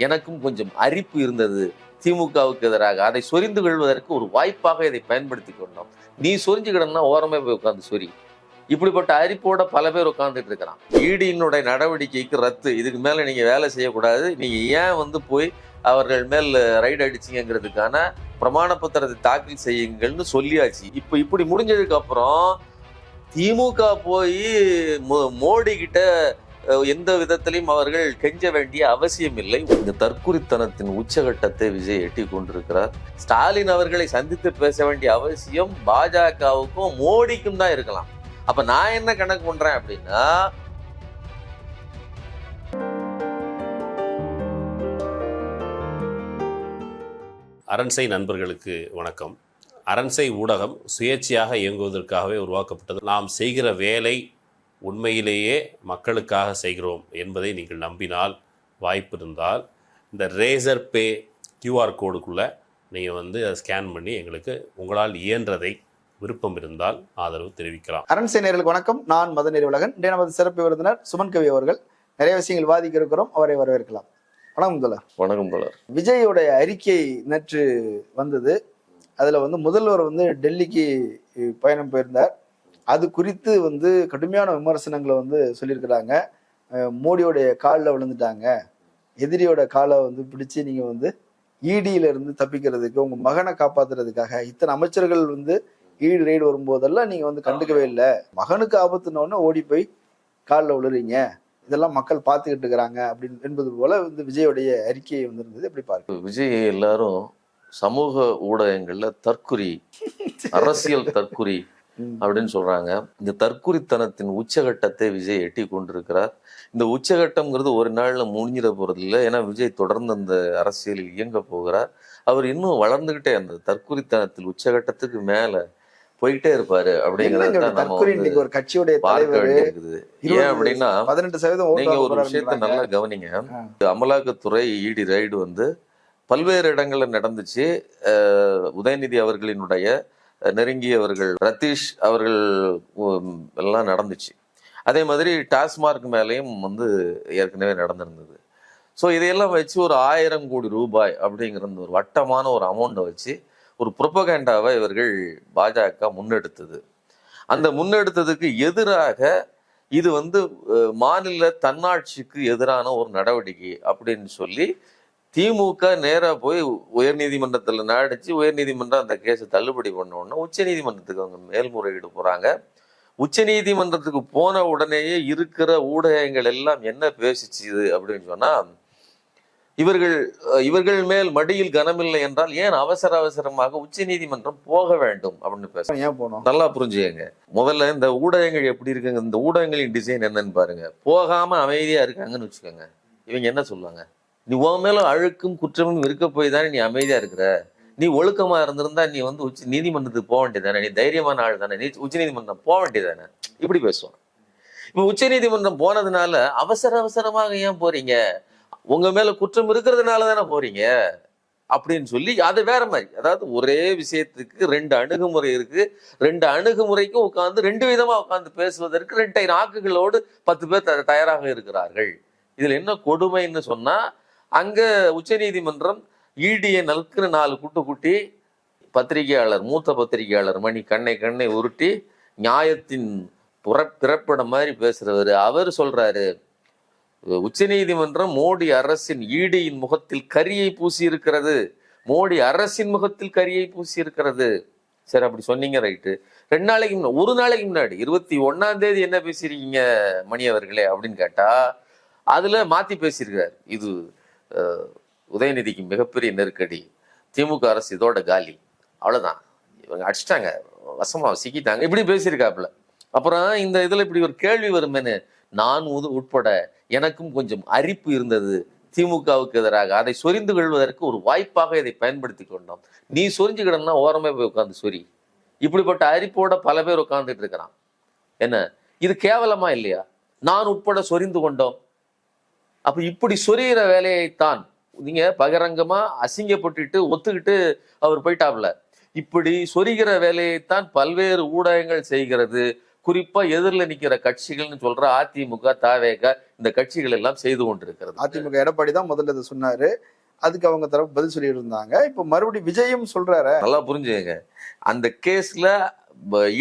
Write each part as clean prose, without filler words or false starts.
எனக்கும் கொஞ்சம் அரிப்பு இருந்தது திமுகவுக்கு எதிராக. அதை சொரிந்து கொள்வதற்கு ஒரு வாய்ப்பாக இதை பயன்படுத்தி கொண்டோம். நீ சொரிஞ்சுக்கிடனா ஓரமே போய் உட்காந்து சொரி. இப்படிப்பட்ட அரிப்போட பல பேர் உட்கார்ந்துட்டு இருக்கிறான். ஈடியினுடைய நடவடிக்கைக்கு ரத்து, இதுக்கு மேல நீங்க வேலை செய்யக்கூடாது, நீங்க ஏன் போய் அவர்கள் மேல் ரைடு அடிச்சிங்கிறதுக்கான பிரமாண பத்திரத்தை தாக்கல் செய்யுங்கள்னு சொல்லியாச்சு. இப்ப இப்படி முடிஞ்சதுக்கு அப்புறம் திமுக போய் மோடி கிட்ட எந்த விதத்திலையும் அவர்கள் கெஞ்ச வேண்டிய அவசியம் இல்லை. இந்த தற்குறித்தனத்தின் உச்சகட்டத்தை விஜய் எட்டி கொண்டிருக்கிறார். ஸ்டாலின் அவர்களை சந்தித்து பேச வேண்டிய அவசியம் பாஜகவுக்கும் மோடிக்கும் தான் இருக்கலாம். அப்ப நான் என்ன கணக்கு பண்றேன் அப்படின்னா, அரண்சை நண்பர்களுக்கு வணக்கம். அரண்சை ஊடகம் சுயேட்சையாக இயங்குவதற்காகவே உருவாக்கப்பட்டது. நாம் செய்கிற வேலை உண்மையிலேயே மக்களுக்காக செய்கிறோம் என்பதை நீங்கள் நம்பினால், வாய்ப்பு இருந்தால் இந்த ரேசர் பே QR கோடுக்குள்ளே நீங்கள் அதை ஸ்கேன் பண்ணி எங்களுக்கு உங்களால் இயன்றதை விருப்பம் இருந்தால் ஆதரவு தெரிவிக்கலாம். அரண்சை நேயர்களுக்கு வணக்கம். நான் மதநேரி உலகன். இன்றைய நமது சிறப்பு விருந்தினர் சுமன் கவி அவர்கள். நிறைய விஷயங்கள் வாதிக்க இருக்கிறோம், அவரை வரவேற்கலாம். வணக்கம் தோழர். வணக்கம் தோழர். விஜயோடைய அறிக்கை நேற்று வந்தது. அதுல முதல்வர் டெல்லிக்கு பயணம் போயிருந்தார். அது குறித்து கடுமையான விமர்சனங்களை சொல்லியிருக்கிறாங்க. மோடியோடைய காலில் விழுந்துட்டாங்க, எதிரியோட காலை பிடிச்சி நீங்க ஈடியில இருந்து தப்பிக்கிறதுக்கு, உங்க மகனை காப்பாத்துறதுக்காக இத்தனை அமைச்சர்கள் ஈடு ரைடு வரும்போதெல்லாம் நீங்க கண்டுக்கவே இல்லை. மகனுக்கு ஆபத்துனோடனே ஓடி போய் காலில் விழுறீங்க, இதெல்லாம் மக்கள் பார்த்துக்கிட்டு இருக்கிறாங்க அப்படின்னு என்பது போல விஜயோடைய அறிக்கையை இருந்தது. எப்படி பாருங்க? விஜய் எல்லாரும் சமூக ஊடகங்கள்ல தற்குறி, அரசியல் தற்குறி அப்படின்னு சொல்றாங்க. இந்த தற்குறித்தனத்தின் உச்சகட்டத்தை விஜய் எட்டி கொண்டிருக்கிறார். இந்த உச்சகட்டம்ங்கிறது ஒரு நாள்ல முடிஞ்சிட போறது இல்லை. ஏன்னா விஜய் தொடர்ந்து அந்த அரசியலில் இயங்க போகிறார். அவர் இன்னும் வளர்ந்துகிட்டே அந்த தற்குறித்தனத்தில் உச்சகட்டத்துக்கு மேல போயிட்டே இருப்பாரு அப்படிங்கறத ஒரு கட்சியுடைய பார்க்க வேண்டியிருக்குது. ஏன் அப்படின்னா 18% நீங்க ஒரு விஷயத்த நல்லா கவனிங்க. அமலாக்கத்துறை ஈடி ரைடு பல்வேறு இடங்கள்ல நடந்துச்சு. உதயநிதி அவர்களினுடைய நெருங்கியவர்கள் ரத்தீஷ் அவர்கள் எல்லாம் நடந்துச்சு. அதே மாதிரி டாஸ்மார்க் மேலேயும் ஏற்கனவே நடந்திருந்தது. ஸோ இதையெல்லாம் வச்சு ஒரு 1000 கோடி ரூபாய் அப்படிங்கிற ஒரு வட்டமான ஒரு அமௌண்ட்டை வச்சு ஒரு புரொபகண்டாவை இவர்கள் பாஜக முன்னெடுத்தது. அந்த முன்னெடுத்ததுக்கு எதிராக இது மாநில தன்னாட்சிக்கு எதிரான ஒரு நடவடிக்கை அப்படின்னு சொல்லி திமுக நேராக போய் உயர்நீதிமன்றத்தில் நாடிச்சு. உயர்நீதிமன்றம் அந்த கேஸை தள்ளுபடி பண்ணோன்னா உச்ச நீதிமன்றத்துக்கு அவங்க மேல்முறையீடு போறாங்க. உச்ச நீதிமன்றத்துக்கு போன உடனேயே இருக்கிற ஊடகங்கள் எல்லாம் என்ன பேசிச்சுது அப்படின்னு சொன்னா, இவர்கள் மேல் மடியில் கனமில்லை என்றால் ஏன் அவசரமாக உச்ச நீதிமன்றம் போக வேண்டும் அப்படின்னு பேச. நல்லா புரிஞ்சுக்கங்க. முதல்ல இந்த ஊடகங்கள் எப்படி இருக்குங்க, இந்த ஊடகங்களின் டிசைன் என்னன்னு பாருங்க. போகாம அமைதியா இருக்காங்கன்னு வச்சுக்கோங்க. இவங்க என்ன சொல்லுவாங்க, நீ உன் மேல அழுக்கும் குற்றமும் இருக்க போய் தானே நீ அமைதியா இருக்கிற, நீ ஒழுக்கமா இருந்திருந்தா நீ உச்ச நீதிமன்றத்துக்கு போக வேண்டியதானே, நீ தைரியமான ஆள் தானே, நீ உச்ச நீதிமன்றம் போக வேண்டியதானே, இப்படி பேசுவான். இப்ப உச்ச நீதிமன்றம் போனதுனால அவசரமாக ஏன் போறீங்க, உங்க மேல குற்றம் இருக்கிறதுனால தானே போறீங்க அப்படின்னு சொல்லி அது வேற மாதிரி. அதாவது ஒரே விஷயத்துக்கு 2 அணுகுமுறை இருக்கு. 2 அணுகுமுறைக்கும் உட்கார்ந்து 2 விதமா உட்கார்ந்து பேசுவதற்கு 2 நாக்குகளோடு 10 பேர் தயாராக இருக்கிறார்கள். இதுல என்ன கொடுமைன்னு சொன்னா, அங்க உச்ச நீதிமன்றம் ஈடியை நல்குன்னு 4 குட்டி பத்திரிகையாளர், மூத்த பத்திரிகையாளர் மணி கண்ணை உருட்டி நியாயத்தின் பிறப்பிடம் மாதிரி பேசுறவரு அவர் சொல்றாரு, உச்ச நீதிமன்றம் மோடி அரசின் ஈடியின் முகத்தில் கரியை பூசி இருக்கிறது, மோடி அரசின் முகத்தில் கரியை பூசி இருக்கிறது. சரி, அப்படி சொன்னீங்க, ரைட்டு. 2 நாளைக்கு முன்னாடி, ஒரு நாளைக்கு முன்னாடி 21ஆம் தேதி என்ன பேசியிருக்கீங்க மணி அவர்களே அப்படின்னு கேட்டா, அதுல மாத்தி பேசியிருக்காரு. இது உதயநிதிக்கு மிகப்பெரிய நெருக்கடி, திமுக அரசு இதோட காலி, அவ்வளவுதான், இவங்க அடிச்சிட்டாங்க, வசமா சிக்கிட்டாங்க, இப்படி பேசியிருக்காப்புல. அப்புறம் இந்த இதுல இப்படி ஒரு கேள்வி வருமேனு, நான் உட்பட எனக்கும் கொஞ்சம் அரிப்பு இருந்தது திமுகவுக்கு எதிராக, அதை சொரிந்து கொள்வதற்கு ஒரு வாய்ப்பாக இதை பயன்படுத்தி கொண்டோம். நீ சொரிஞ்சுக்கிடனா ஓரமே போய் உட்காந்து சொரி. இப்படிப்பட்ட அரிப்போட பல பேர் உட்கார்ந்துட்டு இருக்கிறான். என்ன இது கேவலமா இல்லையா? நான் உட்பட சொரிந்து கொண்டோம். அப்ப இப்படி சொரிகிற வேலையைத்தான் நீங்க பகிரங்கமா அசிங்கப்பட்டுட்டு ஒத்துக்கிட்டு அவர் போயிட்டாப்ல. இப்படி சொரிகிற வேலையைத்தான் பல்வேறு ஊடகங்கள் செய்கிறது, குறிப்பா எதிரில் நிக்கிற கட்சிகள்னு சொல்ற அதிமுக, தவேக இந்த கட்சிகள் எல்லாம் செய்து கொண்டிருக்கிறது. அதிமுக எடப்பாடி தான் முதல்ல இதை சொன்னாரு, அதுக்கு அவங்க தரப்பு பதில் சொல்லிட்டு இருந்தாங்க. இப்ப மறுபடியும் விஜயும் சொல்றாரு. நல்லா புரிஞ்சுங்க, அந்த கேஸ்ல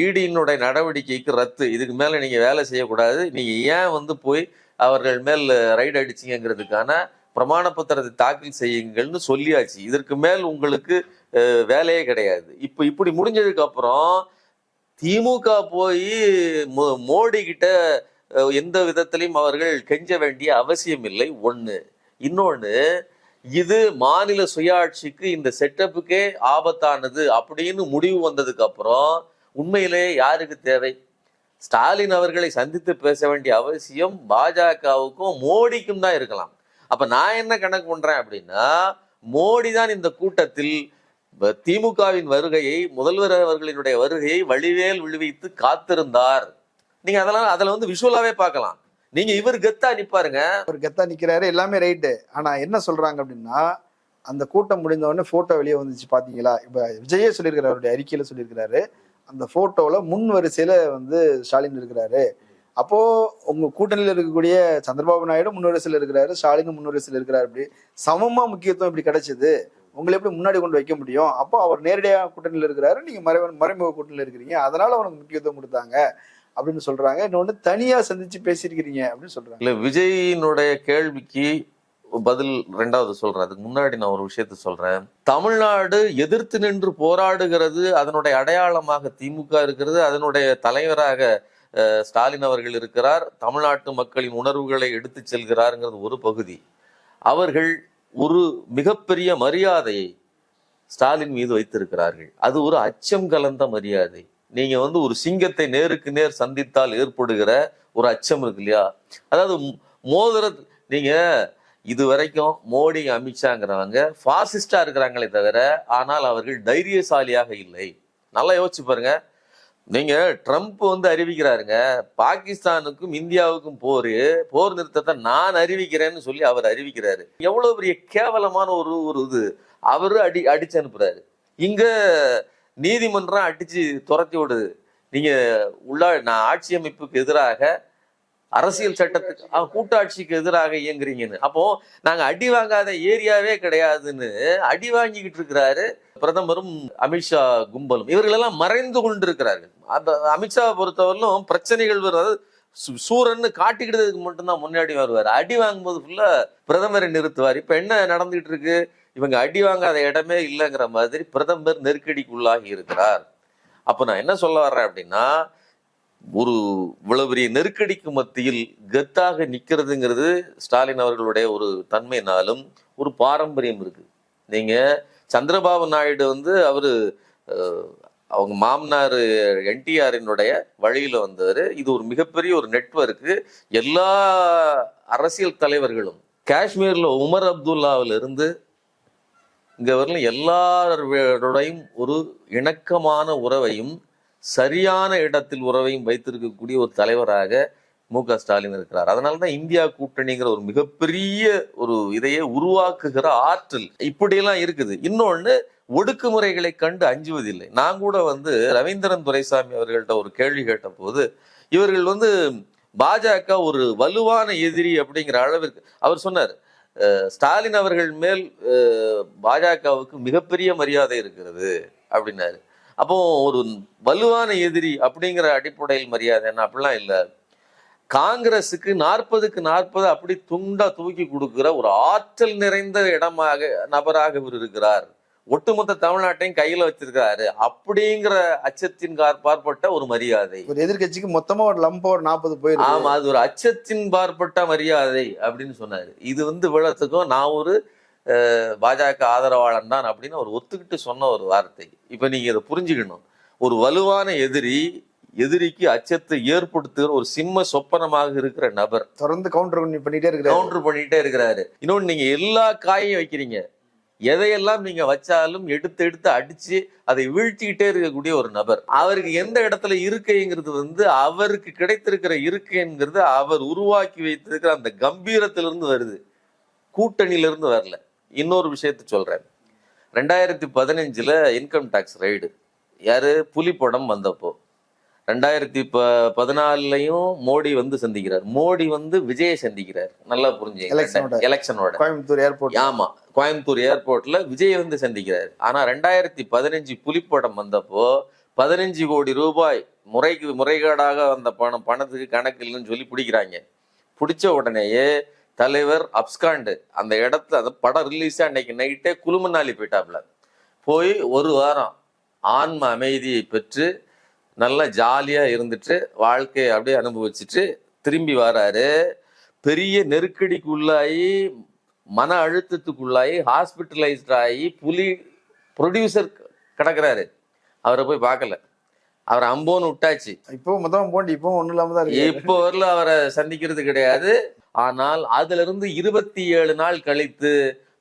ஈடியினுடைய நடவடிக்கைக்கு ரத்து, இதுக்கு மேல நீங்க வேலை செய்யக்கூடாது, நீங்க ஏன் வந்து போய் அவர்கள் மேல் ரைடு அடிச்சீங்கிறதுக்கான பிரமாண பத்திரத்தை தாக்கல் செய்யுங்கள்னு சொல்லியாச்சு. இதற்கு மேல் உங்களுக்கு வேலையே கிடையாது. இப்ப இப்படி முடிஞ்சதுக்கு அப்புறம் திமுக போய் மோடி கிட்ட எந்த விதத்திலையும் அவர்கள் கெஞ்ச வேண்டிய அவசியம் இல்லை. ஒண்ணு. இன்னொன்னு, இது மாநில சுயாட்சிக்கு, இந்த செட்டப்புக்கே ஆபத்தானது அப்படின்னு முடிவு வந்ததுக்கு அப்புறம் உண்மையிலேயே யாருக்கு தேவை? ஸ்டாலின் அவர்களை சந்தித்து பேச வேண்டிய அவசியம் பாஜகவுக்கும் மோடிக்கும் தான் இருக்கலாம். அப்ப நான் என்ன கணக்கு பண்றேன் அப்படின்னா, மோடி தான் இந்த கூட்டத்தில் திமுகவின் வருகையை, முதல்வர் அவர்களினுடைய வருகையை வழிவேல் விழுவித்து காத்திருந்தார். நீங்க அதெல்லாம் அதுல வந்து விஷுவலாவே பார்க்கலாம். நீங்க இவர் கெத்தா நிப்பாருங்க, அவர் கெத்தா நிக்கிறாரு, எல்லாமே ரைட்டு. ஆனா என்ன சொல்றாங்க அப்படின்னா, அந்த கூட்டம் முடிந்த உடனே போட்டோ வெளியே வந்துச்சு பாத்தீங்களா? இப்ப விஜயே சொல்லியிருக்கிறாரு, அவருடைய அறிக்கையில சொல்லியிருக்கிறாரு, அந்த போட்டோல முன் வரிசையில வந்து ஸ்டாலின் இருக்கிறாரு. அப்போ உங்க கூட்டணியில இருக்கக்கூடிய சந்திரபாபு நாயுடு முன்வரிசையில் இருக்கிறாரு, ஸ்டாலினும் முன்வரிசையில் இருக்கிறாரு. அப்படி சமமா முக்கியத்துவம் இப்படி கிடைச்சது, உங்களை எப்படி முன்னாடி கொண்டு வைக்க முடியும்? அப்போ அவர் நேரடியாக கூட்டணியில் இருக்கிறாரு, நீங்க மறைமுக கூட்டணியில் இருக்கிறீங்க, அதனால அவனுக்கு முக்கியத்துவம் கொடுத்தாங்க அப்படின்னு சொல்றாங்க. இன்னொன்னு, தனியா சந்திச்சு பேசியிருக்கிறீங்க அப்படின்னு சொல்றாங்க. இல்ல, விஜயினுடைய கேள்விக்கு பதில் ரெண்டாவது சொல்றேன். அதுக்கு முன்னாடி நான் ஒரு விஷயத்த சொல்றேன். தமிழ்நாடு எதிர்த்து நின்று போராடுகிறது, அதனுடைய அடையாளமாக திமுக இருக்கிறது, அதனுடைய தலைவராக ஸ்டாலின் அவர்கள் இருக்கிறார், தமிழ்நாட்டு மக்களின் உணர்வுகளை எடுத்து செல்கிறாருங்கிறது ஒரு பகுதி. அவர்கள் ஒரு மிகப்பெரிய மரியாதையை ஸ்டாலின் மீது வைத்திருக்கிறார்கள். அது ஒரு அச்சம் கலந்த மரியாதை. நீங்க வந்து ஒரு சிங்கத்தை நேருக்கு நேர் சந்தித்தால் ஏற்படுகிற ஒரு அச்சம் இருக்கு இல்லையா? அதாவது நீங்க இது வரைக்கும் மோடி, அமித்ஷாங்கிறவங்க பாசிஸ்டா இருக்கிறாங்களே தவிர, ஆனால் அவர்கள் தைரியசாலியாக இல்லை. நல்லா யோசிச்சு பாருங்க. நீங்க ட்ரம்ப் வந்து அறிவிக்கிறாருங்க, பாகிஸ்தானுக்கும் இந்தியாவுக்கும் போர் நிறுத்தத்தை நான் அறிவிக்கிறேன்னு சொல்லி அவர் அறிவிக்கிறாரு. எவ்வளவு பெரிய கேவலமான ஒரு இது. அவரு அடிச்சு அனுப்புறாரு. இங்க நீதிமன்றம் அடிச்சு துரத்தி விடுது. நீங்க நான் ஆட்சி அமைப்புக்கு எதிராக, அரசியல் சட்டத்துக்கு, கூட்டாட்சிக்கு எதிராக இயங்குறீங்கன்னு. அப்போ நாங்க அடி வாங்காத ஏரியாவே கிடையாதுன்னு அடி வாங்கிக்கிட்டு இருக்கிறாரு பிரதமரும் அமித்ஷா கும்பலும். இவர்கள் எல்லாம் மறைந்து கொண்டு இருக்கிறார்கள். அமித்ஷாவை பொறுத்தவரையிலும் பிரச்சனைகள் வருவது, சூரன்னு காட்டிக்கிட்டதுக்கு மட்டும்தான் முன்னாடி வருவார். அடி வாங்கும்போது ஃபுல்லா பிரதமரை நிறுத்துவார். இப்ப என்ன நடந்துகிட்டு இருக்கு? இவங்க அடி வாங்காத இடமே இல்லைங்கிற மாதிரி பிரதமர் நெருக்கடிக்குள்ளாகி இருக்கிறார். அப்ப நான் என்ன சொல்ல வர்றேன் அப்படின்னா, ஒரு இவ்வளவு பெரிய நெருக்கடிக்கு மத்தியில் கெத்தாக நிக்கிறதுங்கிறது ஸ்டாலின் அவர்களுடைய ஒரு தன்மையினாலும் ஒரு பாரம்பரியம் இருக்கு. நீங்க சந்திரபாபு நாயுடு வந்து அவரு அவங்க மாமனார் என்டிஆரினுடைய வழியில வந்தவர். இது ஒரு மிகப்பெரிய ஒரு நெட்வொர்க்கு. எல்லா அரசியல் தலைவர்களும், காஷ்மீர்ல உமர் அப்துல்லாவில இருந்து இங்க வரலும் எல்லாரோடையும் ஒரு இணக்கமான உறவையும் சரியான இடத்தில் உறவையும் வைத்திருக்கக்கூடிய ஒரு தலைவராக மு.க. ஸ்டாலின் இருக்கிறார். அதனாலதான் இந்தியா கூட்டணிங்கிற ஒரு மிகப்பெரிய ஒரு இதையே உருவாக்குகிற ஆற்றல் இப்படியெல்லாம் இருக்குது. இன்னொன்னு, ஒடுக்குமுறைகளை கண்டு அஞ்சுவதில்லை. நான் கூட வந்து ரவீந்திரன் துரைசாமி அவர்கள்ட்ட ஒரு கேள்வி கேட்ட போது, இவர்கள் வந்து பாஜக ஒரு வலுவான எதிரி அப்படிங்கிற அளவிற்கு அவர் சொன்னார், ஸ்டாலின் அவர்கள் மேல் பாஜகவுக்கு மிகப்பெரிய மரியாதை இருக்கிறது அப்படின்னாரு. அப்போ ஒரு வலுவான எதிரி அப்படிங்கிற அடிப்படையில் மரியாதை என்ன? அப்படிலாம் இல்லை. காங்கிரஸுக்கு 40க்கு 40 அப்படி துண்டா தூக்கி கொடுக்கிற ஒரு ஆற்றல் நிறைந்த நபராக இவர் இருக்கிறார். ஒட்டுமொத்த தமிழ்நாட்டையும் கையில வச்சிருக்கிறாரு அப்படிங்கிற அச்சத்தின் பார்ப்பட்ட ஒரு மரியாதை. ஒரு எதிர்கட்சிக்கு மொத்தமா ஒரு லம்பா ஒரு 40 போயிருக்கு. ஆமா, அது ஒரு அச்சத்தின் பார்ப்பட்ட மரியாதை அப்படின்னு சொன்னாரு. இது வந்து விளத்துக்கும் நான் ஒரு பாஜக ஆதரவாளன் தான் அப்படின்னு அவர் ஒத்துக்கிட்டு சொன்ன ஒரு வார்த்தை. இப்ப நீங்க இதை புரிஞ்சுக்கணும். ஒரு வலுவான எதிரிக்கு அச்சத்தை ஏற்படுத்துகிற ஒரு சிம்ம சொப்பனமாக இருக்கிற நபர் தொடர்ந்து கவுண்டர் பண்ணிட்டே இருக்கிறாரு. இன்னொன்னு, நீங்க எல்லா காயையும் வைக்கிறீங்க, எதையெல்லாம் நீங்க வச்சாலும் எடுத்து அடிச்சு அதை வீழ்த்திக்கிட்டே இருக்கக்கூடிய ஒரு நபர். அவருக்கு எந்த இடத்துல இருக்கைங்கிறது வந்து அவருக்கு கிடைத்திருக்கிற இருக்கைங்கிறது அவர் உருவாக்கி வைத்திருக்கிற அந்த கம்பீரத்திலிருந்து வருது, கூட்டணியிலிருந்து வரல. இன்னொரு விஷயத்த சொல்றேன். 2015 இன்கம் டாக்ஸ் ரைடு, யாரு? புலி படம் வந்தப்போ 2014 மோடி வந்து சந்திக்கிறார். மோடி வந்து விஜயை சந்திக்கிறார். நல்லா புரிஞ்சுங்க. எலெக்ஷனோட கோயம்புத்தூர் ஏர்போர்ட். ஆமா, கோயம்புத்தூர் ஏர்போர்ட்ல விஜய் வந்து சந்திக்கிறார். ஆனா 2015 புலிப்படம் வந்தப்போ 15 கோடி ரூபாய் முறைகேடாக வந்த பணத்துக்கு கணக்கு இல்லைன்னு சொல்லி பிடிக்கிறாங்க. பிடிச்ச உடனேயே தலைவர் அப்ஸ்காண்டு அந்த இடத்துல, அந்த படம் ரிலீஸ் அன்னைக்கு நைட்டே குளுமணாலி போயிட்டாப்ல. போய் ஒரு வாரம் ஆன்ம அமைதியை பெற்று நல்லா ஜாலியா இருந்துட்டு வாழ்க்கையை அப்படியே அனுபவிச்சுட்டு திரும்பி வராரு. பெரிய நெருக்கடிக்குள்ளாகி மன அழுத்தத்துக்குள்ளாகி ஹாஸ்பிட்டலைஸ்ட் ஆகி ப்ரொடியூசர் கிடக்குறாரு. அவரை போய் பார்க்கல, அவரை அம்போன்னு விட்டாச்சு. இப்போ மொத்தம் போண்டி இப்போ ஒன்றும் இல்லாம தான் இருக்கு. இப்போ வரல அவரை சந்திக்கிறது கிடையாது. ஆனால் அதுல இருந்து 27 நாள் கழித்து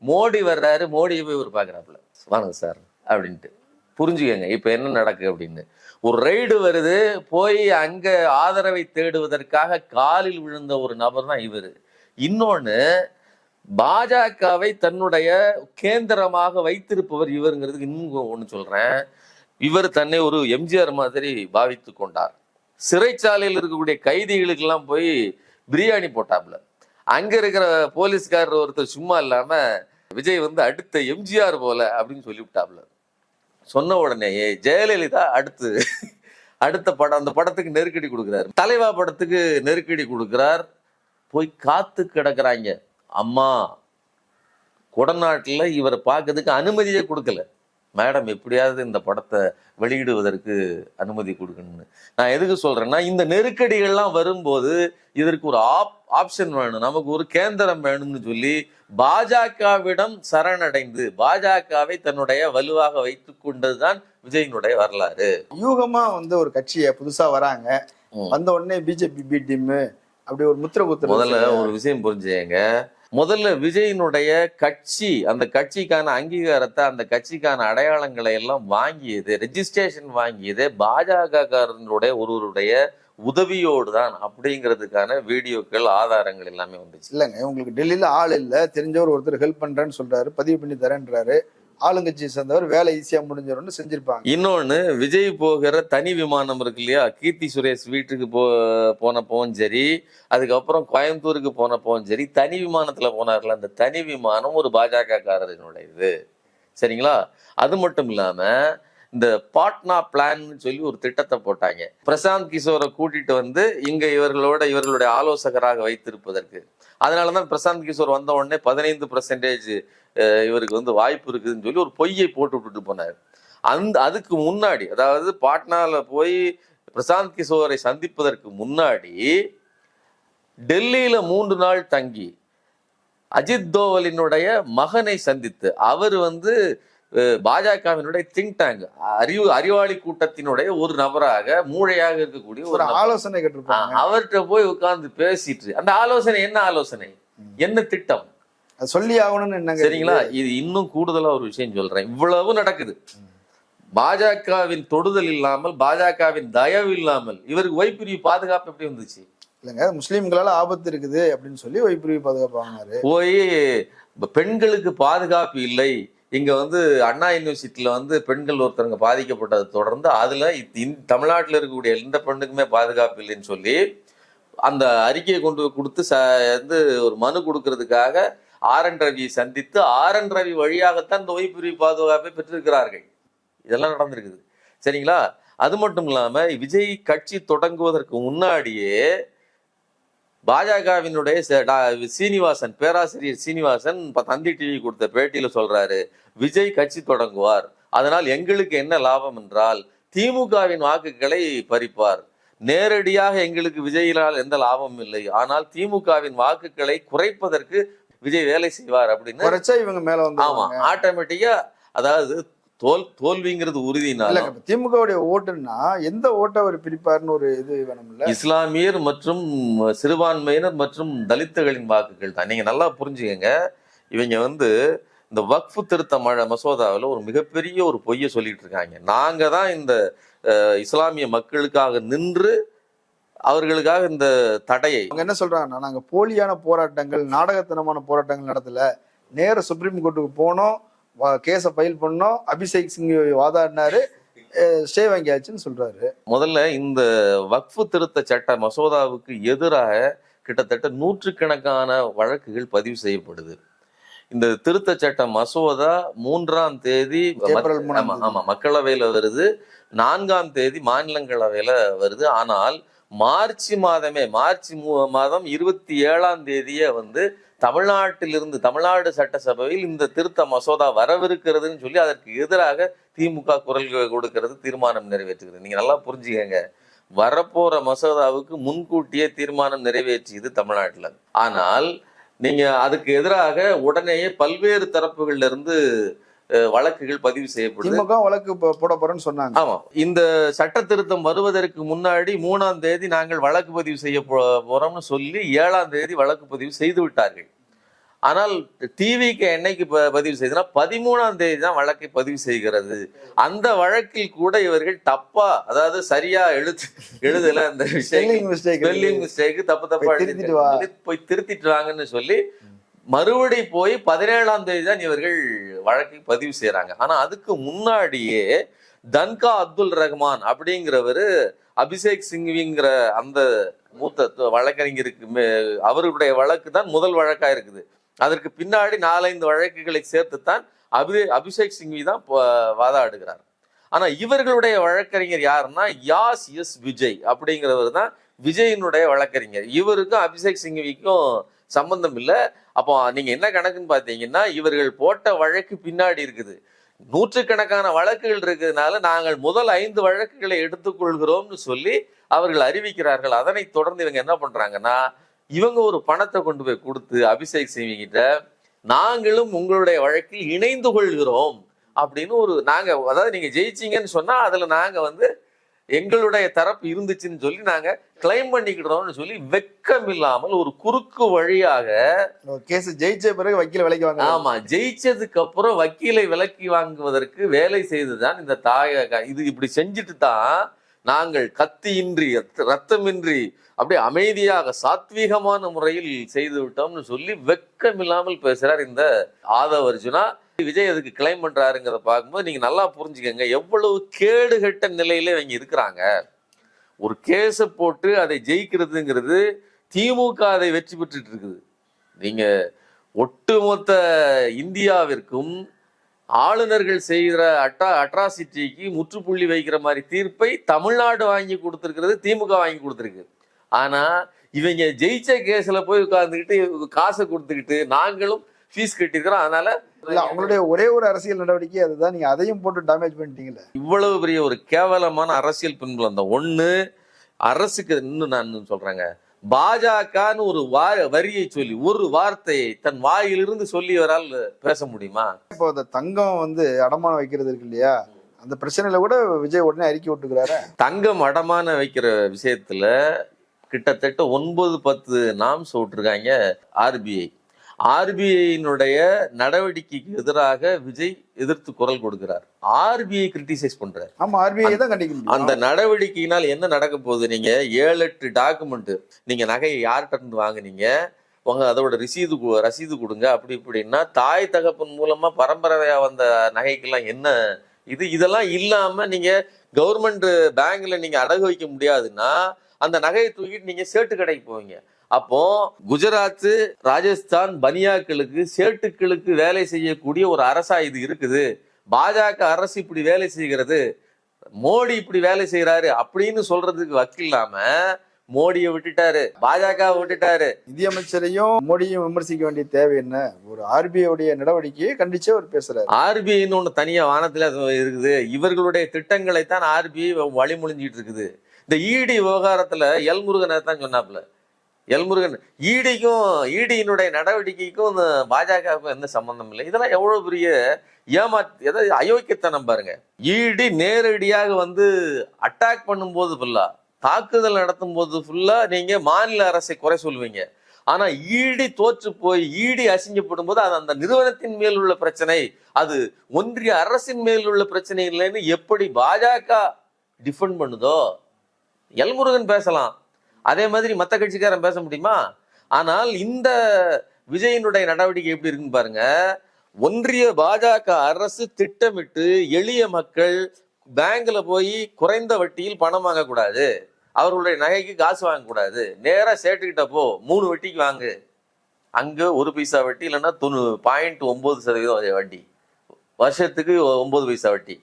மோடி வர்றாரு. மோடியை போய் ஒரு பாக்குறாப்புல, வாங்க சார் அப்படின்ட்டு. புரிஞ்சுக்கங்க இப்ப என்ன நடக்கு அப்படின்னு. ஒரு ரைடு வருது, போய் அங்க ஆதரவை தேடுவதற்காக காலில் விழுந்த ஒரு நபர் தான் இவரு. இன்னொன்னு, பாஜகவை தன்னுடைய கேந்திரமாக வைத்திருப்பவர் இவருங்கிறதுக்கு இன்னும் ஒண்ணு சொல்றேன். இவர் தன்னை ஒரு எம்ஜிஆர் மாதிரி பாவித்து கொண்டார். சிறைச்சாலையில் இருக்கக்கூடிய கைதிகளுக்கு எல்லாம் போய் பிரியாணி போட்டாப்ல. அங்க இருக்கிற போலீஸ்காரர் ஒருத்தர் சும்மா இல்லாம விஜய் வந்து அடுத்த எம்ஜிஆர் போல அப்படின்னு சொல்லிவிட்டாப்ல. சொன்ன உடனேயே ஜெயலலிதா அடுத்த படம், அந்த படத்துக்கு நெருக்கடி கொடுக்குறாரு. தலைவா படத்துக்கு நெருக்கடி கொடுக்கிறார். போய் காத்து கிடக்குறாங்க. அம்மா கொடநாட்டுல இவரை பார்க்கறதுக்கு அனுமதியே கொடுக்கல. மேடம் எப்படியாவது இந்த படத்தை வெளியிடுவதற்கு அனுமதி கொடுக்கணும்னு. நான் எதுக்கு சொல்றேன்னா, இந்த நெருக்கடிகள்லாம் வரும்போது இதற்கு ஒரு ஆப்ஷன் வேணும், நமக்கு ஒரு கேந்திரம் வேணும்னு சொல்லி பாஜகவிடம் சரணடைந்து பாஜகவை தன்னுடைய வலுவாக வைத்துக் கொண்டதுதான் விஜயினுடைய வரலாறு. யூகமா வந்து ஒரு கட்சியை புதுசா வராங்க, வந்த உடனே பிஜேபி பி டீம் அப்படி ஒரு முத்திர குத்து. முதல்ல ஒரு விஷயம் புரிஞ்சுங்க. முதல்ல விஜயினுடைய கட்சி, அந்த கட்சிக்கான அங்கீகாரத்தை, அந்த கட்சிக்கான அடையாளங்களை எல்லாம் வாங்கியது, ரெஜிஸ்ட்ரேஷன் வாங்கியது பாஜக காரனுடைய ஒருவருடைய உதவியோடு தான் அப்படிங்கிறதுக்கான வீடியோக்கள், ஆதாரங்கள் எல்லாமே வந்துச்சு. இல்லைங்க, உங்களுக்கு டெல்லியில ஆள் இல்லை, தெரிஞ்சவர் ஒருத்தர் ஹெல்ப் பண்றேன்னு சொல்றாரு, பதிவு பண்ணி தரேன்றாரு. ஆளுங்கட்சியை சேர்ந்தவர், வேலை ஈஸியா முடிஞ்சவர்னு செஞ்சிருப்பாங்க. இன்னொன்னு, விஜய் போகிற தனி விமானம் இருக்கு இல்லையா, கீர்த்தி சுரேஷ் வீட்டுக்கு போனப்பவும் சரி, அதுக்கப்புறம் கோயம்புத்தூருக்கு போனப்பவும் சரி, தனி விமானத்துல போனார்ல, அந்த தனி விமானம் ஒரு பாஜக காரனுடையது. சரிங்களா? அது மட்டும் இல்லாம இந்த பாட்னா பிளான் சொல்லி ஒரு திட்டத்தை போட்டாங்க. பிரசாந்த் கிஷோரை கூட்டிட்டு வந்து இங்க இவர்களுடைய ஆலோசகராக வைத்திருப்பதற்கு. அதனாலதான் பிரசாந்த் கிஷோர் வந்த உடனே 15% இவருக்கு வந்து வாய்ப்பு இருக்குதுன்னு சொல்லி ஒரு பொய்யை போட்டு விட்டுட்டு போனார். அதுக்கு முன்னாடி, அதாவது பாட்னால போய் பிரசாந்த் கிஷோரை சந்திப்பதற்கு முன்னாடி டெல்லியில 3 நாள் தங்கி அஜித் தோவலினுடைய மகனை சந்தித்து, அவர் வந்து பாஜகவினுடைய திங்க் டேங்க், அறிவாளி கூட்டத்தினுடைய ஒரு நபராக, மூளையாக இருக்கக்கூடிய ஒரு ஆலோசனை கேட்டிருப்பாங்க. அவர்கிட்ட போய் உட்கார்ந்து பேசிட்டு, அந்த ஆலோசனை என்ன ஆலோசனை, என்ன திட்டம் சொல்லி ஆகணும்னு என்ன? சரிங்களா? இது இன்னும் கூடுதலா ஒரு விஷயம் சொல்றேன். இவ்வளவு நடக்குது, பாஜகவின் தொடுதல் இல்லாமல், பாஜகவின் தயவு இல்லாமல் இவருக்கு வைப்பிரிவு பாதுகாப்பு எப்படி வந்துச்சு? இல்லைங்க, முஸ்லீம்களால ஆபத்து இருக்குது அப்படின்னு சொல்லி வைப்பிரிவு பாதுகாப்பு வாங்கினாரு. போய் பெண்களுக்கு பாதுகாப்பு இல்லை, இங்க வந்து அண்ணா யூனிவர்சிட்டியில வந்து பெண்கள் ஒருத்தருங்க பாதிக்கப்பட்டதை தொடர்ந்து அதுல தமிழ்நாட்டில் இருக்கக்கூடிய எந்த பெண்ணுக்குமே பாதுகாப்பு இல்லைன்னு சொல்லி அந்த அறிக்கையை கொண்டு கொடுத்து வந்து ஒரு மனு கொடுக்கறதுக்காக ஆர்.என். ரவியை சந்தித்து ஆர்.என். ரவி வழியாகத்தான் இந்த ஓய்பிரிவு பாதுகாப்பை பெற்றிருக்கிறார்கள். இதெல்லாம் நடந்திருக்குது. சரிங்களா? அது மட்டும் இல்லாம விஜய் கட்சி தொடங்குவதற்கு முன்னாடியே பாஜகவினுடைய சீனிவாசன், பேராசிரியர் சீனிவாசன் தந்தி டிவி கொடுத்த பேட்டியில சொல்றாரு, விஜய் கட்சி தொடங்குவார், அதனால் எங்களுக்கு என்ன லாபம் என்றால் திமுகவின் வாக்குகளை பறிப்பார், நேரடியாக எங்களுக்கு விஜயினால் எந்த லாபமும் இல்லை, ஆனால் திமுகவின் வாக்குகளை குறைப்பதற்கு விஜய் வேலை செய்வார் அப்படின்னு இவங்க மேல வந்து. ஆமா, ஆட்டோமேட்டிக்கா, அதாவது தோல்விங்கிறது உறுதினால திமுகவுடைய ஓட்டுன்னா எந்த ஓட்டை அவர் பிரிப்பார்னு ஒரு இது வேணும்ல. இஸ்லாமியர் மற்றும் சிறுபான்மையினர் மற்றும் தலித்துகளின் வாக்குகள் தான். நீங்க நல்லா புரிஞ்சுக்கங்க. இவங்க வந்து இந்த வக்ஃபு திருத்த மசோதாவில் ஒரு மிகப்பெரிய ஒரு பொய்யை சொல்லிட்டு இருக்காங்க. நாங்க தான் இந்த இஸ்லாமிய மக்களுக்காக நின்று அவர்களுக்காக இந்த தடையை. அவங்க என்ன சொல்றாங்கன்னா, நாங்க போலியான போராட்டங்கள், நாடகத்தனமான போராட்டங்கள் நடத்தல, நேர சுப்ரீம் கோர்ட்டுக்கு போனோம், கேஸை ஃபைல் பண்ணோம், அபிஷேக் சிங் வாதாடினாரு, ஸ்டே வாங்கியாச்சுன்னு சொல்றாரு. முதல்ல இந்த வக்ஃபு திருத்த சட்ட மசோதாவுக்கு எதிராக கிட்டத்தட்ட நூற்றுக்கணக்கான வழக்குகள் பதிவு செய்யப்படுது. இந்த திருத்த சட்ட மசோதா 3ஆம் தேதி ஏப்ரல் 3ஆம் தேதி. ஆமா மக்களவையில வருது, 4ஆம் தேதி மாநிலங்களவையில வருது. ஆனால் மார்ச் மாதம் 27ஆம் தேதியே வந்து தமிழ்நாட்டிலிருந்து தமிழ்நாடு சட்டசபையில் இந்த திருத்த மசோதா வரவிருக்கிறதுன்னு சொல்லி அதற்கு எதிராக திமுக குரல் கொடுக்கிறது, தீர்மானம் நிறைவேற்றுகிறது. நீங்க நல்லா புரிஞ்சுக்கங்க, வரப்போற மசோதாவுக்கு முன்கூட்டியே தீர்மானம் நிறைவேற்றியது தமிழ்நாட்டில். ஆனால் நீங்க அதுக்கு எதிராக உடனேயே பல்வேறு தரப்புகள்ல இருந்து வழக்குகள் பதிவு செய்யப்படுது. திமுக வழக்கு போட போறேன்னு சொன்னாங்க. ஆமா, இந்த சட்ட திருத்தம் வருவதற்கு முன்னாடி 3ஆம் தேதி நாங்கள் வழக்கு பதிவு செய்ய போறோம்னு சொல்லி 7ஆம் தேதி வழக்கு பதிவு செய்து விட்டார்கள். ஆனால் டிவிக்கு என்னைக்கு பதிவு செய்தனா 13ஆம் தேதி தான் வழக்கை பதிவு செய்கிறது. அந்த வழக்கில் கூட இவர்கள் தப்பா, அதாவது சரியா எழுதல, அந்த ஸ்பெல்லிங் மிஸ்டேக் தப்பா போய் திருத்திட்டு வாங்கன்னு சொல்லி மறுபடி போய் 17ஆம் தேதி தான் இவர்கள் வழக்கை பதிவு செய்யறாங்க. ஆனா அதுக்கு முன்னாடியே தன்கா அப்துல் ரஹ்மான் அப்படிங்கிறவரு அபிஷேக் சிங்விங்கிற அந்த மூத்த வழக்கறிஞருக்கு அவருடைய வழக்கு தான் முதல் வழக்கா இருக்குது. அதற்கு பின்னாடி 4-5 வழக்குகளை சேர்த்துத்தான் அபிஷேக் சிங்வி தான் வாதாடுகிறார். ஆனா இவர்களுடைய வழக்கறிஞர் யாருன்னா எஸ் விஜய் அப்படிங்கிறவர் தான் விஜயினுடைய வழக்கறிஞர். இவருக்கும் அபிஷேக் சிங்விக்கும் சம்பந்தம் இல்லை. அப்போ நீங்க என்ன கணக்குன்னு பாத்தீங்கன்னா, இவர்கள் போட்ட வழக்கு பின்னாடி இருக்குது, நூற்றுக்கணக்கான வழக்குகள் இருக்கிறதுனால நாங்கள் முதல் 5 வழக்குகளை எடுத்துக்கொள்கிறோம்னு சொல்லி அவர்கள் அறிவிக்கிறார்கள். அதனை தொடர்ந்து இவங்க என்ன பண்றாங்கன்னா, இவங்க ஒரு பணத்தை கொண்டு போய் கொடுத்து அபிஷேக் சிங்விகிட்ட நாங்களும் உங்களுடைய வழக்கில் இணைந்து கொள்கிறோம் அப்படின்னு நாங்க, அதாவது நீங்க ஜெயிச்சீங்கன்னு சொன்னா அதுல நாங்க வந்து எங்களுடைய தரப்பு இருந்துச்சுன்னு சொல்லி நாங்க கிளைம் பண்ணிக்கிட்டோம்னு சொல்லி வெக்கம் இல்லாமல் ஒரு குறுக்கு வழியாக கேஸ் ஜெயிச்ச பிறகு வக்கீல விலைக்கு வாங்க. ஆமா, ஜெயிச்சதுக்கு அப்புறம் வக்கீலை விலக்கி வாங்குவதற்கு வேலை செய்துதான் இந்த இது இப்படி செஞ்சுட்டு தான் நாங்கள் கத்தியின்றி ரத்தமின்றி அப்படியே அமைதியாக சாத்வீகமான முறையில் செய்து விட்டோம்னு சொல்லி வெக்கம் இல்லாமல் பேசுறார் இந்த ஆதவ் அர்ஜுனா. விஜய் அதுக்கு கிளைம் பண்றாருங்கிறத பார்க்கும்போது நீங்க நல்லா புரிஞ்சுக்கங்க எவ்வளவு கேடுகட்ட நிலையில இவங்க இருக்கிறாங்க. ஒரு கேஸை போட்டு அதை ஜெயிக்கிறதுங்கிறது திமுக அதை வெற்றி பெற்றுட்டு இருக்குது. நீங்க ஒட்டுமொத்த இந்தியாவிற்கும் ஆளுநர்கள் செய்கிற அட்ராசிட்டிக்கு முற்றுப்புள்ளி வைக்கிற மாதிரி தீர்ப்பை தமிழ்நாடு வாங்கி கொடுத்துருக்கிறது, திமுக வாங்கி கொடுத்துருக்கு. ஆனா இவங்க ஜெயிச்ச கேஸ்ல போய் உட்கார்ந்துக்கிட்டு காசை கொடுத்துக்கிட்டு நாங்களும் ஃபீஸ் கட்டிருக்கிறோம். அதனால அவங்களுடைய ஒரே ஒரு அரசியல் நடவடிக்கை அதுதான், நீங்க அதையும் போட்டு டேமேஜ் பண்ணிட்டீங்கல்ல. இவ்வளவு பெரிய ஒரு கேவலமான அரசியல் பின்புலம் தான். ஒண்ணு, அரசுக்கு இன்னும் நான் சொல்றேங்க, பாஜகன்னு ஒரு வரியை சொல்லி ஒரு வார்த்தையை தன் வாயிலிருந்து சொல்லியவரால் பேச முடியுமா? இப்போ அந்த தங்கம் வந்து அடமானம் வைக்கிறது இருக்கு இல்லையா, அந்த பிரச்சனையில கூட விஜய் உடனே அறிக்கை விட்டுக்கிறாரு. தங்கம் அடமான வைக்கிற விஷயத்துல கிட்டத்தட்ட 9-10 நாம்ஸ் விட்டுருக்காங்க ஆர்பிஐ. ஆர்பிஐனுடைய நடவடிக்கைக்கு எதிராக விஜய் எதிர்த்து குரல் கொடுக்கிறார். ஆர்பிஐ கிரிட்டிசைஸ் பண்றாரு. ஆமா, ஆர்பிஐ தான் கண்டிக்கணும். அந்த நடவடிக்கையினால் என்ன நடக்க போகுது? நீங்க 7-8 டாக்குமெண்ட், நீங்க நகையை யார்கிட்ட இருந்து வாங்குனீங்க, உங்க அதோட ரசீது கொடுங்க, அப்படி இப்படின்னா தாய் தகப்பன் மூலமா பரம்பரையா வந்த நகைக்கெல்லாம் என்ன இதெல்லாம் இல்லாம நீங்க கவர்மெண்ட் பேங்க்ல நீங்க அடகு வைக்க முடியாதுன்னா அந்த நகையை தூக்கிட்டு நீங்க சேட்டு கடைக்கு போவீங்க. அப்போ குஜராத், ராஜஸ்தான் பனியாக்களுக்கு, சேட்டுக்களுக்கு வேலை செய்யக்கூடிய ஒரு அரசா இது இருக்குது. பாஜக அரசு இப்படி வேலை செய்கிறது, மோடி இப்படி வேலை செய்யறாரு அப்படின்னு சொல்றதுக்கு வக்கில்லாம மோடியை விட்டுட்டாரு, பாஜக விட்டுட்டாரு. நிதியமைச்சரையும் மோடியும் விமர்சிக்க வேண்டிய தேவை என்ன? ஒரு ஆர்பிஐ உடைய நடவடிக்கையை கண்டிச்சே அவர் பேசுறாரு. ஆர்பிஐன்னு ஒண்ணு தனியா வானத்துல இருக்குது. இவர்களுடைய திட்டங்களை தான் ஆர்பிஐ வழிமொழிஞ்சிட்டு இருக்குது. இந்த இடி விவகாரத்துல எல்முருகன் தான் சொன்னாப்ல. எல்முருகன் இடியினுடைய நடவடிக்கைக்கும் பாஜகவுக்கும் எந்த சம்பந்தம் இல்லை. இதெல்லாம் எவ்வளவு பெரிய ஏதாவது அயோக்கியத்தனம் பாருங்க. இடி நேரடியாக வந்து அட்டாக் பண்ணும்போது ஃபுல்லா, தாக்குதல் நடத்தும் போது ஃபுல்லா நீங்க மாநில அரசை குறை சொல்லுவீங்க. ஆனா இடி தோற்று போய் இடி அசிங்கப்படும் போது அது அந்த நிறுவனத்தின் மேல் உள்ள பிரச்சனை, அது ஒன்றிய அரசின் மேல் உள்ள பிரச்சனை இல்லைன்னு எப்படி பாஜக டிஃபெண்ட் பண்ணுதோ எல்முருகன் பேசலாம். அதே மாதிரி மற்ற கட்சிக்காரன் பேச முடியுமா? ஆனால் இந்த விஜயினுடைய நடவடிக்கை எப்படி இருக்குன்னு பாருங்க. ஒன்றிய பாஜக அரசு திட்டமிட்டு எளிய மக்கள், பேங்க்ல போய் குறைந்த வட்டியில் பணம் வாங்கக்கூடாது, அவர்களுடைய நகைக்கு காசு வாங்கக்கூடாது, நேரா சேட்டுக்கிட்ட போ 3 வட்டிக்கு வாங்கு, அங்க 1 பைசா வட்டி இல்லைன்னா 0.9% வட்டி, வருஷத்துக்கு 9 பைசா வட்டி.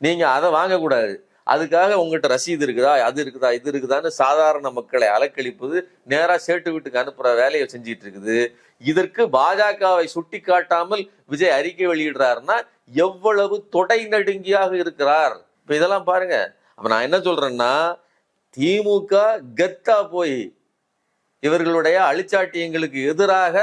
நீங்க அதை வாங்கக்கூடாது. அதுக்காக உங்ககிட்ட ரசீது இருக்குதா, அது இருக்குதா, இது இருக்குதான்னு சாதாரண மக்களை அலக்களிப்பது, நேரா சேட்டு வீட்டுக்கு அனுப்புற வேலையை செஞ்சிட்டு இருக்குது. இதற்கு பாஜகவை சுட்டி காட்டாமல் விஜய் அறிக்கை வெளியிடுறாருன்னா எவ்வளவு தொடை நடுங்கியாக இருக்கிறார். இப்ப இதெல்லாம் பாருங்க. அப்ப நான் என்ன சொல்றேன்னா, திமுக கெத்தா போய் இவர்களுடைய அழிச்சாட்டியங்களுக்கு எதிராக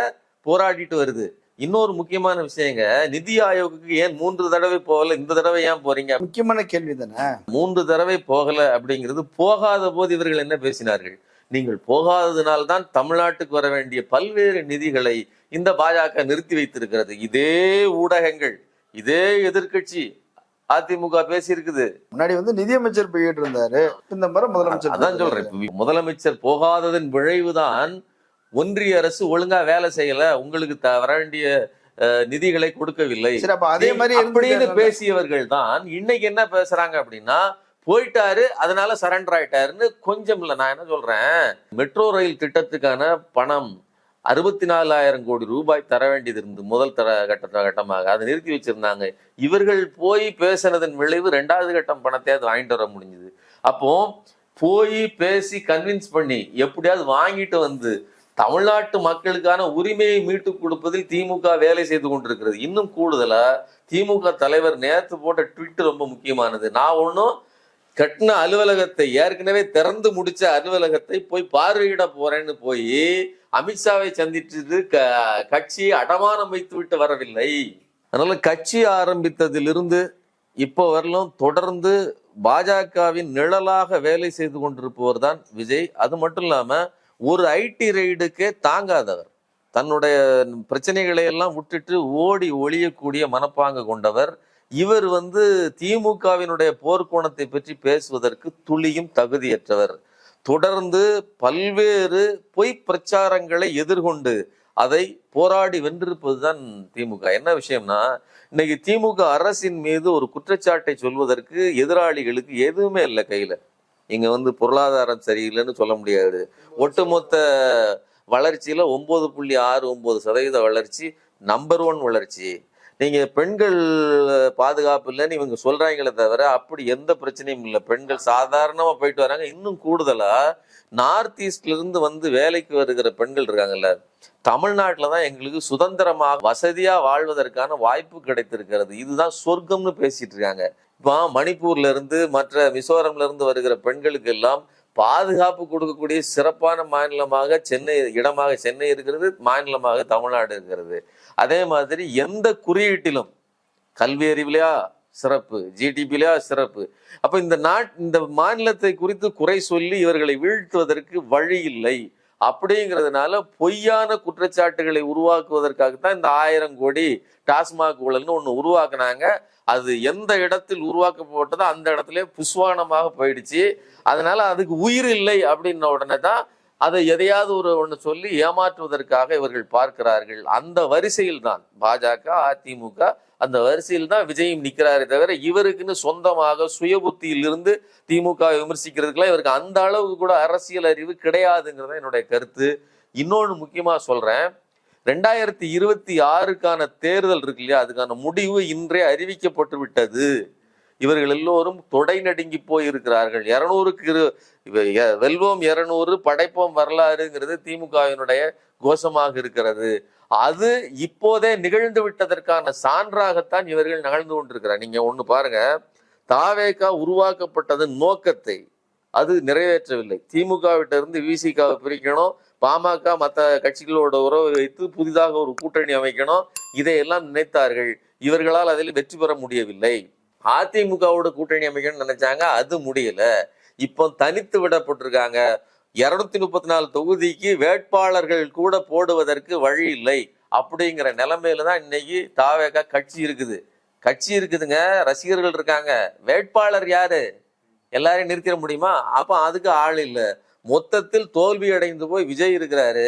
போராடிட்டு வருது. இன்னொரு முக்கியமான விஷயங்க, நிதி ஆயோக்கு ஏன் 3 தடவை போகல, இந்த தடவை ஏன் போறீங்க? முக்கியமான கேள்வி தானே. 3 தடவை போகல அப்படிங்கிறது, போகாத போது இவர்கள் என்ன பேசினார்கள்? நீங்கள் போகாததினால்தான் தமிழ்நாட்டுக்கு வர வேண்டிய பல்வேறு நிதிகளை இந்த பாஜக நிறுத்தி வைத்திருக்கிறது. இதே ஊடகங்கள், இதே எதிர்கட்சி அதிமுக பேசி இருக்குது. முன்னாடி நிதியமைச்சர் போயிட்டு இருந்தாரு, இந்த முறை முதலமைச்சர். அதான் சொல்றேன், முதலமைச்சர் போகாததன் விளைவுதான் ஒன்றிய அரசு ஒழுங்கா வேலை செய்யல, உங்களுக்கு வர வேண்டிய நிதிகளை கொடுக்கவில்லை அதே மாதிரி அப்படின்னு பேசியவர்கள் தான் இன்னைக்கு என்ன பேசுறாங்க அப்படின்னா, போயிட்டாரு அதனால சரண்டர் ஆயிட்டாருன்னு. கொஞ்சம் இல்ல, நான் என்ன சொல்றேன், மெட்ரோ ரயில் திட்டத்துக்கான பணம் 64,000 கோடி ரூபாய் தர வேண்டியது இருந்து முதல் கட்டமாக அதை நிறுத்தி வச்சிருந்தாங்க. இவர்கள் போய் பேசினதன் விளைவு 2வது கட்டம் பணத்தை அது வாங்கிட்டு வர முடிஞ்சது. அப்போ போய் பேசி கன்வின்ஸ் பண்ணி எப்படியாவது வாங்கிட்டு வந்து தமிழ்நாட்டு மக்களுக்கான உரிமையை மீட்டு கொடுப்பதில் திமுக வேலை செய்து கொண்டிருக்கிறது. இன்னும் கூடுதலா திமுக தலைவர் நேற்று போட்ட ட்வீட் ரொம்ப முக்கியமானது. நான் ஒன்னும் கட்டின அலுவலகத்தை, ஏற்கனவே திறந்து முடிச்ச அலுவலகத்தை போய் பார்வையிட போறேன்னு போய் அமித்ஷாவை சந்தித்து கட்சியை அடமானம் வைத்து விட்டு வரவில்லை. அதனால கட்சி ஆரம்பித்ததிலிருந்து இப்போ வரலும் தொடர்ந்து பாஜகவின் நிழலாக வேலை செய்து கொண்டிருப்பவர் தான் விஜய். அது மட்டும் இல்லாம ஒரு ஐடி ரைடுக்கே தாங்காதவர், தன்னுடைய பிரச்சனைகளை எல்லாம் விட்டுட்டு ஓடி ஒளியக்கூடிய மனப்பாங்கு கொண்டவர். இவர் திமுகவினுடைய போர்க்கோணத்தை பற்றி பேசுவதற்கு துளியும் தகுதியற்றவர். தொடர்ந்து பல்வேறு பொய் பிரச்சாரங்களை எதிர்கொண்டு அதை போராடி வென்றிருப்பதுதான் திமுக. என்ன விஷயம்னா, இன்னைக்கு திமுக அரசின் மீது ஒரு குற்றச்சாட்டை சொல்வதற்கு எதிராளிகளுக்கு எதுவுமே இல்லை கையில. இங்க பொருளாதாரம் சரியில்லைன்னு சொல்ல முடியாது. ஒட்டுமொத்த வளர்ச்சியில 9.69% வளர்ச்சி, நம்பர் 1 வளர்ச்சி. நீங்க பெண்கள் பாதுகாப்பு இல்லைன்னு இவங்க சொல்றாங்களே தவிர அப்படி எந்த பிரச்சனையும் இல்லை. பெண்கள் சாதாரணமா போயிட்டு வராங்க. இன்னும் கூடுதலா நார்த் ஈஸ்ட்ல இருந்து வேலைக்கு வருகிற பெண்கள் இருக்காங்கல்ல, தமிழ்நாட்டுல தான் எங்களுக்கு சுதந்திரமாக வசதியா வாழ்வதற்கான வாய்ப்பு கிடைத்திருக்கிறது, இதுதான் சொர்க்கம்னு பேசிட்டு இருக்காங்க. இப்போ மணிப்பூர்ல இருந்து மற்ற மிசோரம்ல இருந்து வருகிற பெண்களுக்கு எல்லாம் பாதுகாப்பு கொடுக்கக்கூடிய சிறப்பான மாநிலமாக சென்னை இருக்கிறது, மாநிலமாக தமிழ்நாடு இருக்கிறது. அதே மாதிரி எந்த குறியீட்டிலும் கல்வி அறிவிலையா சிறப்பு, ஜிடிபிலையா சிறப்பு. அப்ப இந்த மாநிலத்தை குறித்து குறை சொல்லி இவர்களை வீழ்த்துவதற்கு வழி இல்லை. அப்படிங்கிறதுனால பொய்யான குற்றச்சாட்டுகளை உருவாக்குவதற்காகத்தான் இந்த 1000 கோடி டாஸ்மாக் ஊழல்னு ஒண்ணு உருவாக்குனாங்க. அது எந்த இடத்தில் உருவாக்கப்பட்டதோ அந்த இடத்துல புஸ்வானமாக போயிடுச்சு. அதனால அதுக்கு உயிர் இல்லை அப்படின்ன உடனே தான் அதை எதையாவது ஒன்று சொல்லி ஏமாற்றுவதற்காக இவர்கள் பார்க்கிறார்கள். அந்த வரிசையில் தான் பாஜக, அதிமுக, அந்த வரிசையில் தான் விஜயும் நிற்கிறாரே தவிர இவருக்குன்னு சொந்தமாக சுய புத்தியில் இருந்து திமுக விமர்சிக்கிறதுக்குலாம் இவருக்கு அந்த அளவுக்கு கூட அரசியல் அறிவு கிடையாதுங்கிறத என்னுடைய கருத்து. இன்னொன்று முக்கியமா சொல்றேன், 2026க்கான தேர்தல் இருக்கு இல்லையா, அதுக்கான முடிவு இன்றே அறிவிக்கப்பட்டு விட்டது. இவர்கள் எல்லோரும் தொடை நடுங்கி போய் இருக்கிறார்கள். 200க்கு வெல்வோம் 200 படைப்போம் வரலாறுங்கிறது திமுகவினுடைய கோஷமாக இருக்கிறது. அது இப்போதே நிகழ்ந்து விட்டதற்கான சான்றாகத்தான் இவர்கள் நகழ்ந்து கொண்டிருக்கிறார். நீங்க ஒண்ணு பாருங்க, தாவேகா உருவாக்கப்பட்டதன் நோக்கத்தை அது நிறைவேற்றவில்லை. திமுகவிட்ட இருந்து விசிகாவை பிரிக்கணும், பாமக மற்ற கட்சிகளோட உறவை வைத்து புதிதாக ஒரு கூட்டணி அமைக்கணும், இதையெல்லாம் நினைத்தார்கள். இவர்களால் அதில் வெற்றி பெற முடியவில்லை. அதிமுகவோட கூட்டணி அமைக்கணும்னு நினைச்சாங்க, அது முடியல. இப்போ தனித்து விடப்பட்டிருக்காங்க. 234 தொகுதிக்கு வேட்பாளர்கள் கூட போடுவதற்கு வழி இல்லை. அப்படிங்கிற நிலைமையில தான் இன்னைக்கு தாவேகா கட்சி இருக்குதுங்க, ரசிகர்கள் இருக்காங்க. வேட்பாளர் யாரு? எல்லாரையும் நிறுத்திட முடியுமா? அப்ப அதுக்கு ஆள் இல்லை. மொத்தத்தில் தோல்வி அடைந்து போய் விஜய் இருக்கிறாரு.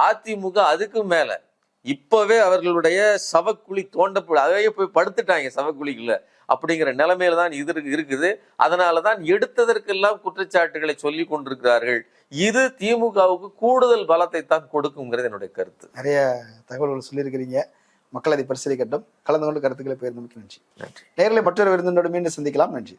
அதிமுக அதுக்கு மேல இப்பவே அவர்களுடைய சவக்குழி அதையே போய் படுத்துட்டாங்க சவக்குழிக்குள்ள அப்படிங்கிற நிலைமையில தான் இது இருக்குது. அதனாலதான் எடுத்ததற்கெல்லாம் குற்றச்சாட்டுகளை சொல்லி கொண்டிருக்கிறார்கள். இது திமுகவுக்கு கூடுதல் பலத்தை தான் கொடுக்குங்கிறது என்னுடைய கருத்து. நிறைய தகவல்கள் சொல்லியிருக்கிறீங்க. மக்கள் அதை பரிசீலிக்கட்டும். கலந்து கொண்டு கருத்துக்களை பகிர்ந்தமைக்கு நன்றி. நன்றி. நேரில் மற்றொரு விருந்தினோடு மீண்டும் சந்திக்கலாம். நன்றி.